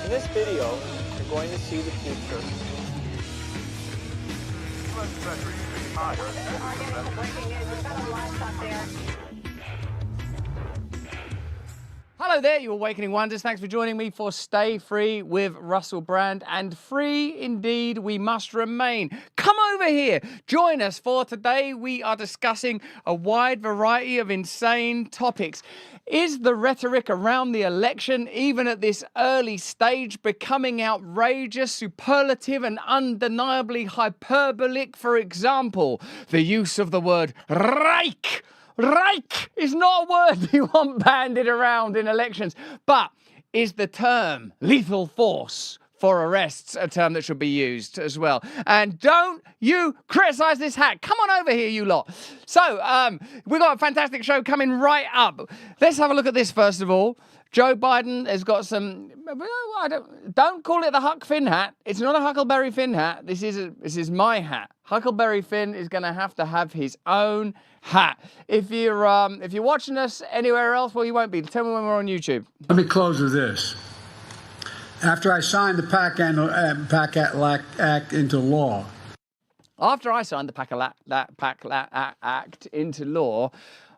In this video, you're going to see the future. Hello there, you Awakening Wonders. Thanks for joining me for Stay Free with Russell Brand. And free indeed we must remain. Come over here. Join us for today. We are discussing a wide variety of insane topics. Is the rhetoric around the election, even at this early stage, becoming outrageous, superlative and undeniably hyperbolic? For example, the use of the word Reich. Reich is not a word you want bandied around in elections, but is the term lethal force for arrests a term that should be used as well? And don't you criticise this hat. Come on over here, you lot. So, we've got a fantastic show coming right up. Let's have a look at this first of all. Joe Biden has got some. Don't call it the Huck Finn hat. It's not a Huckleberry Finn hat. This is my hat. Huckleberry Finn is going to have his own hat. If you're watching us anywhere else, well, you won't be. Tell me when we're on YouTube. Let me close with this. After I signed the PAC Act into law. After I signed the PAC Act into law,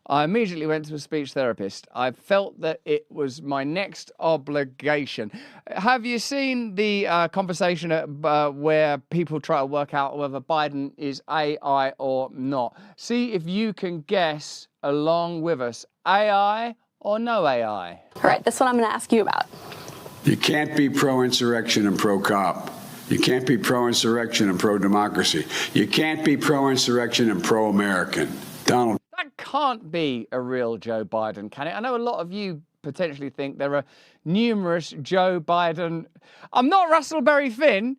I immediately went to a speech therapist. I felt that it was my next obligation. Have you seen the conversation where people try to work out whether Biden is AI or not? See if you can guess along with us. AI or no AI? All right, this one I'm going to ask you about. You can't be pro-insurrection and pro-cop. You can't be pro-insurrection and pro-democracy. You can't be pro-insurrection and pro-American. Donald. That can't be a real Joe Biden, can it? I know a lot of you potentially think there are numerous Joe Biden. I'm not Russellberry Finn.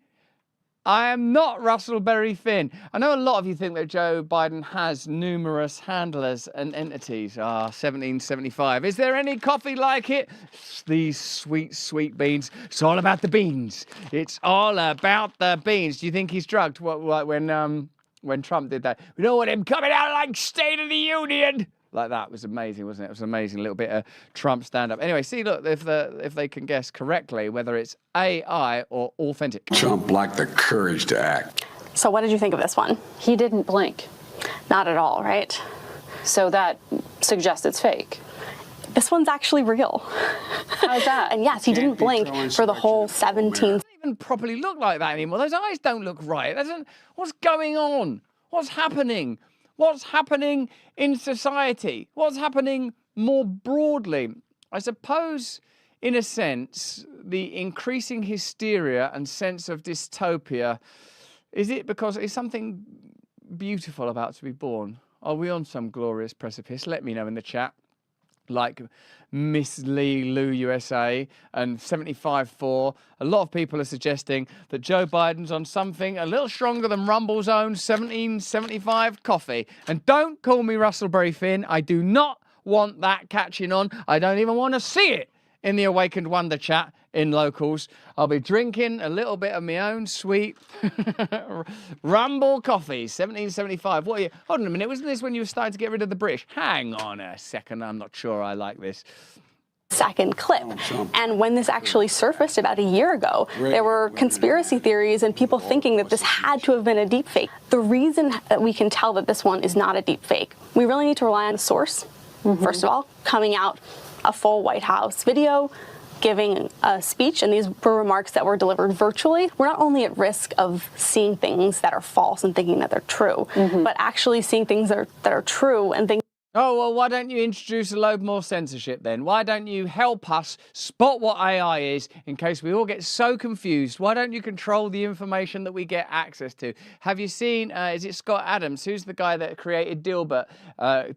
I am not Russellberry Finn. I know a lot of you think that Joe Biden has numerous handlers and entities. 1775. Is there any coffee like it? These sweet, sweet beans. It's all about the beans. It's all about the beans. Do you think he's drugged? What, when Trump did that? We don't want him coming out like State of the Union. Like that. It was amazing, wasn't it? It was an amazing little bit of Trump stand-up. Anyway, see, look, if they can guess correctly whether it's AI or authentic. Trump lacked the courage to act. So what did you think of this one? He didn't blink. Not at all, right? So that suggests it's fake. This one's actually real. How's that? And yes, he didn't blink for the whole 17. Doesn't even properly look like that anymore. Those eyes don't look right. What's going on? What's happening? What's happening in society? What's happening more broadly? I suppose, in a sense, the increasing hysteria and sense of dystopia, is it because it's something beautiful about to be born? Are we on some glorious precipice? Let me know in the chat. Like Miss Lee Lou USA and 75-4. A lot of people are suggesting that Joe Biden's on something a little stronger than Rumble's own 1775 coffee. And don't call me Russellberry Finn. I do not want that catching on. I don't even want to see it in the Awakened Wonder chat in locals. I'll be drinking a little bit of my own sweet Rumble coffee, 1775. What are you? Hold on a minute. Wasn't this when you were starting to get rid of the British? Hang on a second. I'm not sure I like this. Second clip. And when this actually surfaced about a year ago, there were conspiracy theories and people thinking that this had to have been a deep fake. The reason that we can tell that this one is not a deep fake, we really need to rely on the source. First of all, coming out a full White House video, giving a speech, and these were remarks that were delivered virtually. We're not only at risk of seeing things that are false and thinking that they're true, but actually seeing things that are true and thinking. Oh, well, why don't you introduce a load more censorship then? Why don't you help us spot what AI is in case we all get so confused? Why don't you control the information that we get access to? Have you seen, is it Scott Adams? Who's the guy that created Dilbert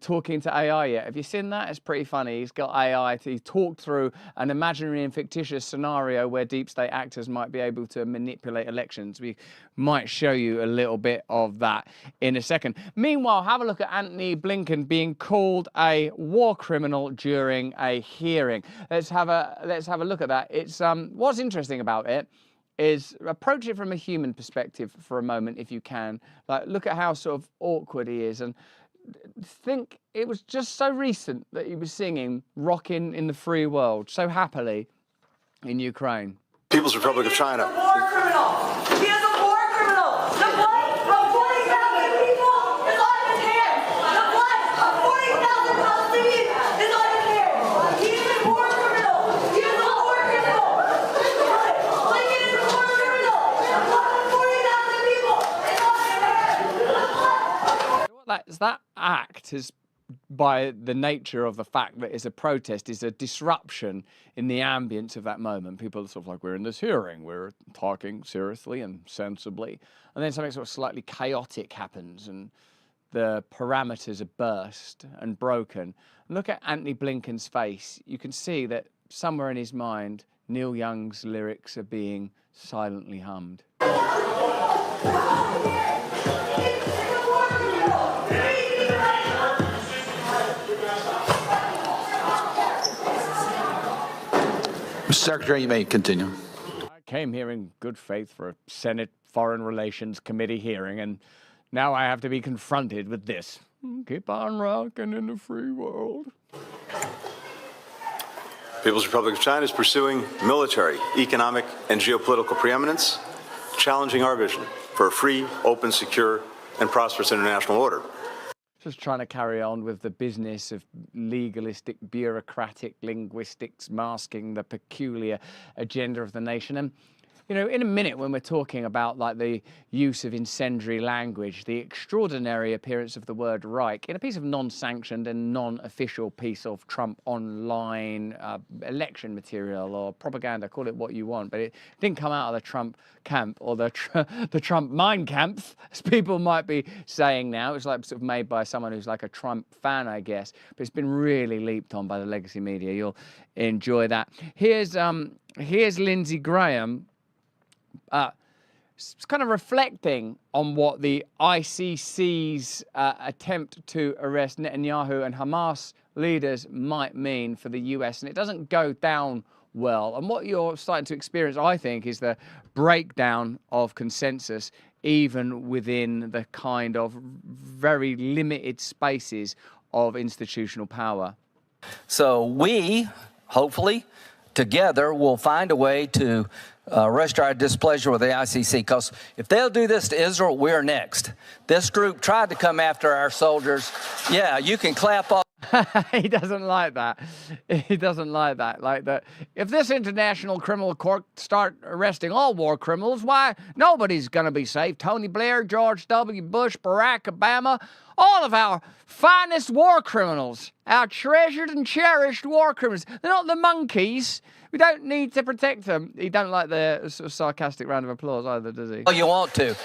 talking to AI yet? Have you seen that? It's pretty funny. He's got AI. He talked through an imaginary and fictitious scenario where deep state actors might be able to manipulate elections. We might show you a little bit of that in a second. Meanwhile, have a look at Anthony Blinken being called a war criminal during a hearing. Let's have a look at that. It's what's interesting about it is approach it from a human perspective for a moment if you can. Like, look at how sort of awkward he is, and think it was just so recent that he was singing "Rockin' in the Free World" so happily in Ukraine. People's Republic of China. He's a war criminal. He is a war criminal. The blood of 40,000 people is on his hands. The blood of 40,000 Palestinians is on his hands. He is a war criminal. He is a war criminal. Blinken is a war criminal. The blood of 40,000 people is on his hands. That act is, by the nature of the fact that it's a protest, is a disruption in the ambience of that moment. People are sort of like, we're in this hearing, we're talking seriously and sensibly, and then something sort of slightly chaotic happens and the parameters are burst and broken. And look at Anthony Blinken's face. You can see that somewhere in his mind, Neil Young's lyrics are being silently hummed. Mr. Secretary, you may continue. I came here in good faith for a Senate Foreign Relations Committee hearing, and now I have to be confronted with this. Keep on rocking in the free world. People's Republic of China is pursuing military, economic, and geopolitical preeminence, challenging our vision for a free, open, secure, and prosperous international order. Just trying to carry on with the business of legalistic, bureaucratic linguistics, masking the peculiar agenda of the nation. And, you know, in a minute when we're talking about like the use of incendiary language, the extraordinary appearance of the word Reich in a piece of non-sanctioned and non-official piece of Trump online election material or propaganda, call it what you want, but it didn't come out of the Trump camp or the Trump Mein Kampf, as people might be saying now. It's like sort of made by someone who's like a Trump fan, I guess, but it's been really leaped on by the legacy media. You'll enjoy that. Here's Lindsey Graham. It's kind of reflecting on what the ICC's attempt to arrest Netanyahu and Hamas leaders might mean for the US, and it doesn't go down well. And what you're starting to experience, I think, is the breakdown of consensus, even within the kind of very limited spaces of institutional power. So we, hopefully, together will find a way to register our displeasure with the ICC, because if they'll do this to Israel, we're next. This group tried to come after our soldiers. Yeah, you can clap off. He doesn't like that. He doesn't like that. Like that. If this international criminal court start arresting all war criminals, why, nobody's going to be safe. Tony Blair, George W. Bush, Barack Obama, all of our finest war criminals, our treasured and cherished war criminals. They're not the monkeys. We don't need to protect them. He don't like the sort of sarcastic round of applause either, does he? Oh, you want to.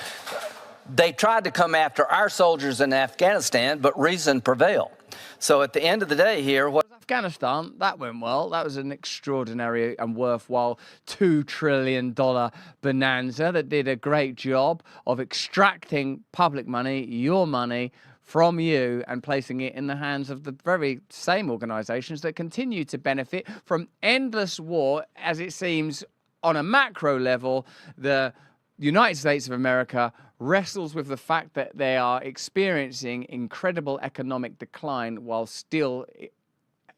They tried to come after our soldiers in Afghanistan, but reason prevailed. So at the end of the day here, Afghanistan, that went well. That was an extraordinary and worthwhile $2 trillion bonanza that did a great job of extracting public money, your money, from you and placing it in the hands of the very same organizations that continue to benefit from endless war. As it seems, on a macro level, the United States of America wrestles with the fact that they are experiencing incredible economic decline while still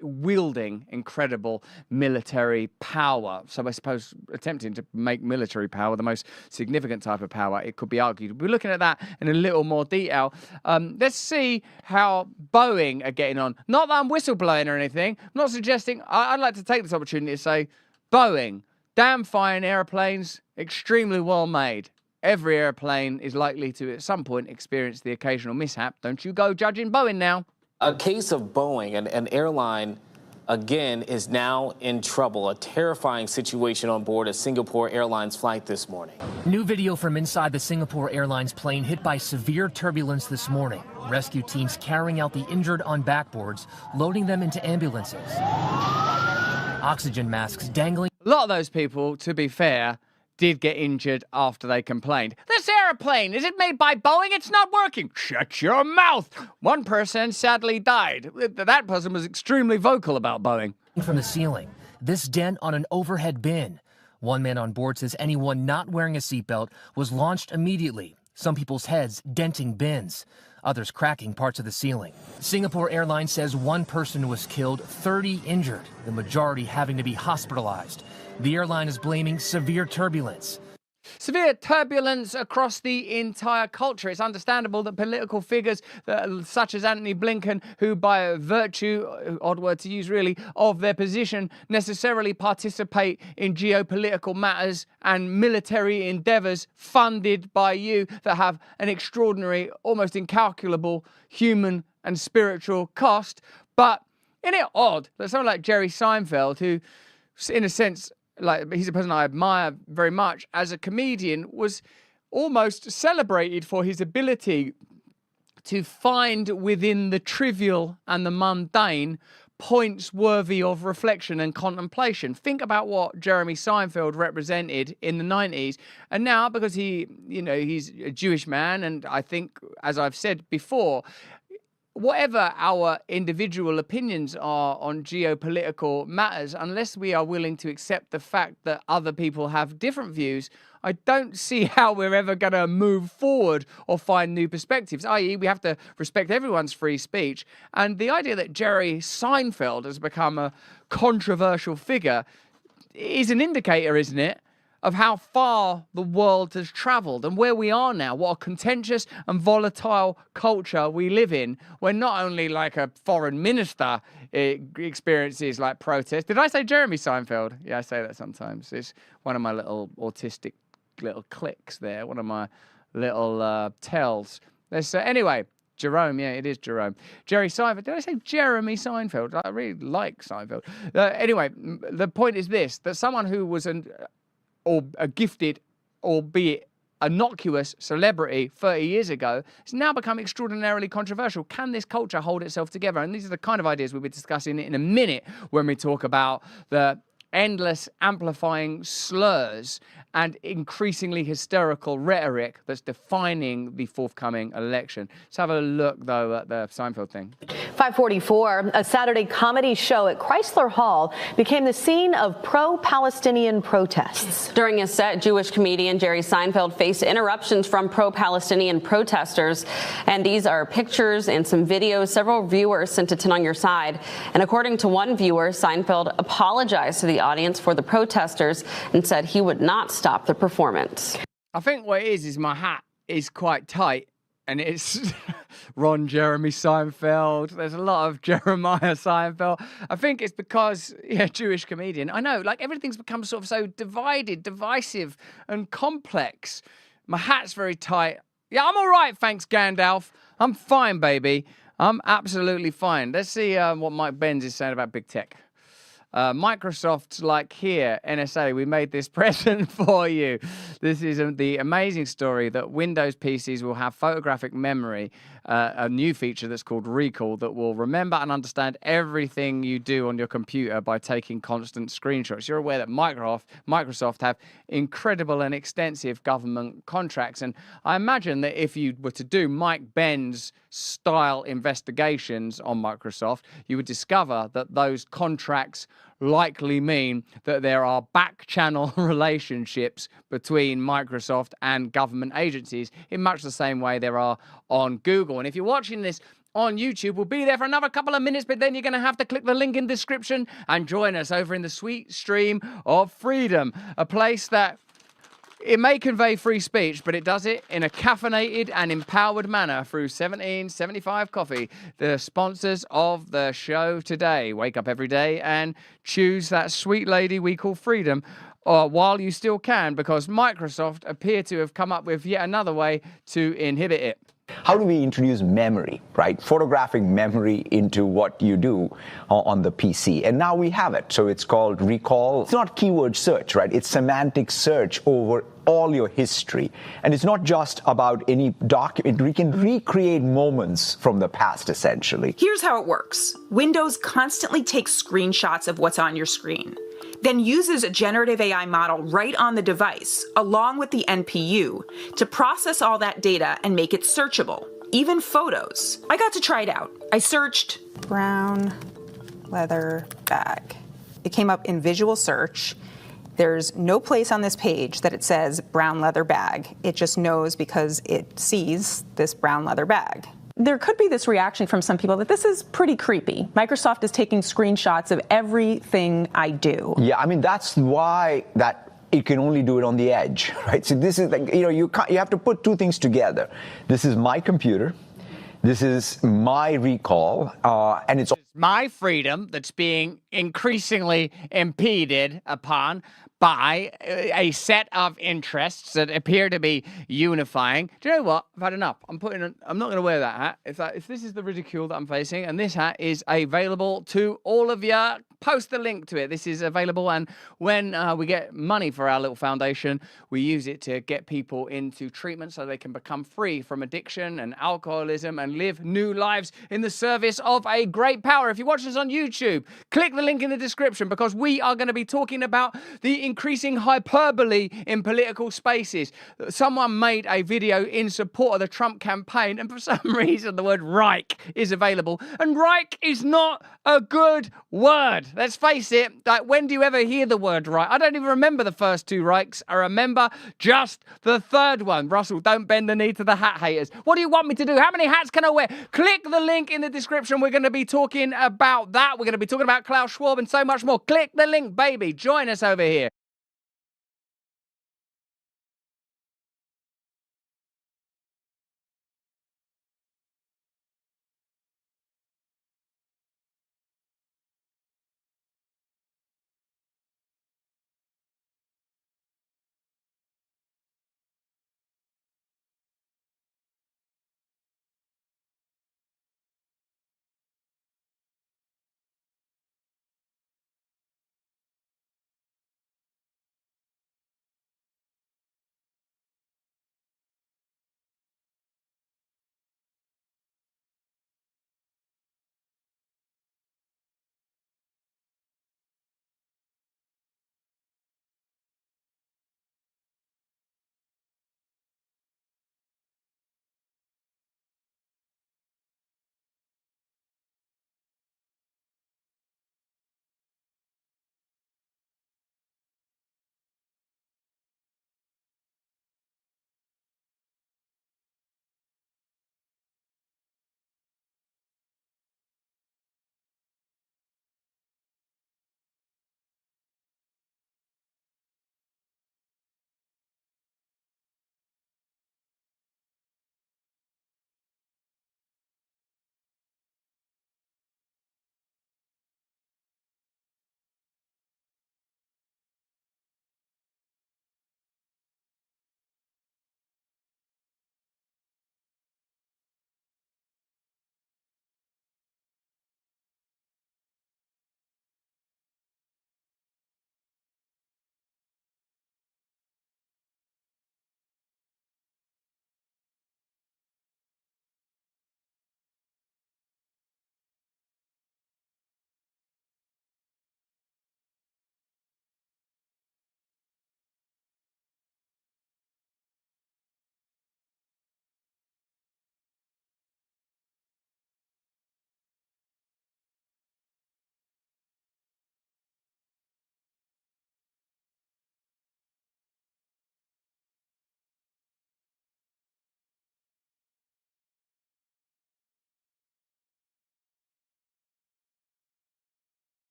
wielding incredible military power. So I suppose attempting to make military power the most significant type of power, it could be argued. We're looking at that in a little more detail. Let's see how Boeing are getting on. Not that I'm whistleblowing or anything. I'm not suggesting. I'd like to take this opportunity to say, Boeing, damn fine airplanes, extremely well made. Every airplane is likely to at some point experience the occasional mishap. Don't you go judging Boeing now. A case of Boeing, an airline, again, is now in trouble. A terrifying situation on board a Singapore Airlines flight this morning. New video from inside the Singapore Airlines plane hit by severe turbulence this morning. Rescue teams carrying out the injured on backboards, loading them into ambulances. Oxygen masks dangling. A lot of those people, to be fair, did get injured after they complained. This airplane, is it made by Boeing? It's not working. Shut your mouth. One person sadly died. That person was extremely vocal about Boeing. From the ceiling, this dent on an overhead bin. One man on board says anyone not wearing a seatbelt was launched immediately. some people's heads denting bins, others cracking parts of the ceiling. Singapore Airlines says one person was killed, 30 injured, the majority having to be hospitalized. The airline is blaming severe turbulence. Severe turbulence across the entire culture. It's understandable that political figures such as Antony Blinken, who by virtue, odd word to use really, of their position, necessarily participate in geopolitical matters and military endeavours funded by you that have an extraordinary, almost incalculable human and spiritual cost. But isn't it odd that someone like Jerry Seinfeld, who in a sense, like, he's a person I admire very much as a comedian, was almost celebrated for his ability to find within the trivial and the mundane points worthy of reflection and contemplation. Think about what Jeremy Seinfeld represented in the 90s. And now, because he's a Jewish man, and I think, as I've said before, whatever our individual opinions are on geopolitical matters, unless we are willing to accept the fact that other people have different views, I don't see how we're ever going to move forward or find new perspectives, i.e. we have to respect everyone's free speech. And the idea that Jerry Seinfeld has become a controversial figure is an indicator, isn't it, of how far the world has travelled and where we are now, what a contentious and volatile culture we live in, where not only like a foreign minister experiences like protest. Did I say Jeremy Seinfeld? Yeah, I say that sometimes. It's one of my little autistic little clicks there, one of my little tells. Anyway, Jerome, yeah, it is Jerome. Jerry Seinfeld. Did I say Jeremy Seinfeld? I really like Seinfeld. Anyway, the point is this, that someone who was a gifted, albeit innocuous celebrity 30 years ago, has now become extraordinarily controversial. Can this culture hold itself together? And these are the kind of ideas we'll be discussing in a minute when we talk about the endless amplifying slurs and increasingly hysterical rhetoric that's defining the forthcoming election. Let's have a look, though, at the Seinfeld thing. 5:44, a Saturday comedy show at Chrysler Hall became the scene of pro-Palestinian protests. During his set, Jewish comedian Jerry Seinfeld faced interruptions from pro-Palestinian protesters. And these are pictures and some videos several viewers sent to 10 on Your Side. And according to one viewer, Seinfeld apologized to the audience for the protesters and said he would not stop the performance. I think what it is my hat is quite tight, and it's Ron Jeremy Seinfeld. There's a lot of Jeremiah Seinfeld. I think it's because, Jewish comedian. I know, like, everything's become sort of so divided, divisive, and complex. My hat's very tight. Yeah, I'm all right, thanks, Gandalf. I'm fine, baby. I'm absolutely fine. Let's see what Mike Benz is saying about big tech. Microsoft's like, here, NSA, we made this present for you. This is the amazing story that Windows PCs will have photographic memory, a new feature that's called Recall that will remember and understand everything you do on your computer by taking constant screenshots. You're aware that Microsoft have incredible and extensive government contracts, and I imagine that if you were to do Mike Benz style investigations on Microsoft, you would discover that those contracts likely mean that there are back-channel relationships between Microsoft and government agencies in much the same way there are on Google. And if you're watching this on YouTube, we'll be there for another couple of minutes, but then you're going to have to click the link in the description and join us over in the sweet stream of freedom, a place that it may convey free speech, but it does it in a caffeinated and empowered manner through 1775 Coffee, the sponsors of the show today. Wake up every day and choose that sweet lady we call freedom while you still can, because Microsoft appear to have come up with yet another way to inhibit it. How do we introduce memory, right? Photographic memory into what you do on the PC. And now we have it. So it's called Recall. It's not keyword search, right? It's semantic search over all your history. And it's not just about any document. We can recreate moments from the past, essentially. Here's how it works. Windows constantly takes screenshots of what's on your screen, then uses a generative AI model right on the device, along with the NPU, to process all that data and make it searchable, even photos. I got to try it out. I searched brown leather bag. It came up in visual search, There's no place on this page that it says brown leather bag. It just knows because it sees this brown leather bag. There could be this reaction from some people that this is pretty creepy. Microsoft is taking screenshots of everything I do. Yeah, I mean, that's why that it can only do it on the edge, right? So this is like, you have to put two things together. This is my computer. This is my recall, and it's my freedom that's being increasingly impeded upon by a set of interests that appear to be unifying. Do you know what? I've had enough. I'm not going to wear that hat. If this is the ridicule that I'm facing, and this hat is available to all of you, post the link to it. This is available, and when we get money for our little foundation, we use it to get people into treatment so they can become free from addiction and alcoholism and live new lives in the service of a great power. If you're watching us on YouTube, click the link in the description, because we are going to be talking about the increasing hyperbole in political spaces. Someone made a video in support of the Trump campaign, and for some reason the word Reich is available, and Reich is not a good word. Let's face it, like, when do you ever hear the word Reich? I don't even remember the first two Reichs. I remember just the third one. Russell, don't bend the knee to the hat haters. What do you want me to do? How many hats can I wear? Click the link in the description. We're going to be talking about that. We're going to be talking about Klaus Schwab and so much more. Click the link, baby. Join us over here.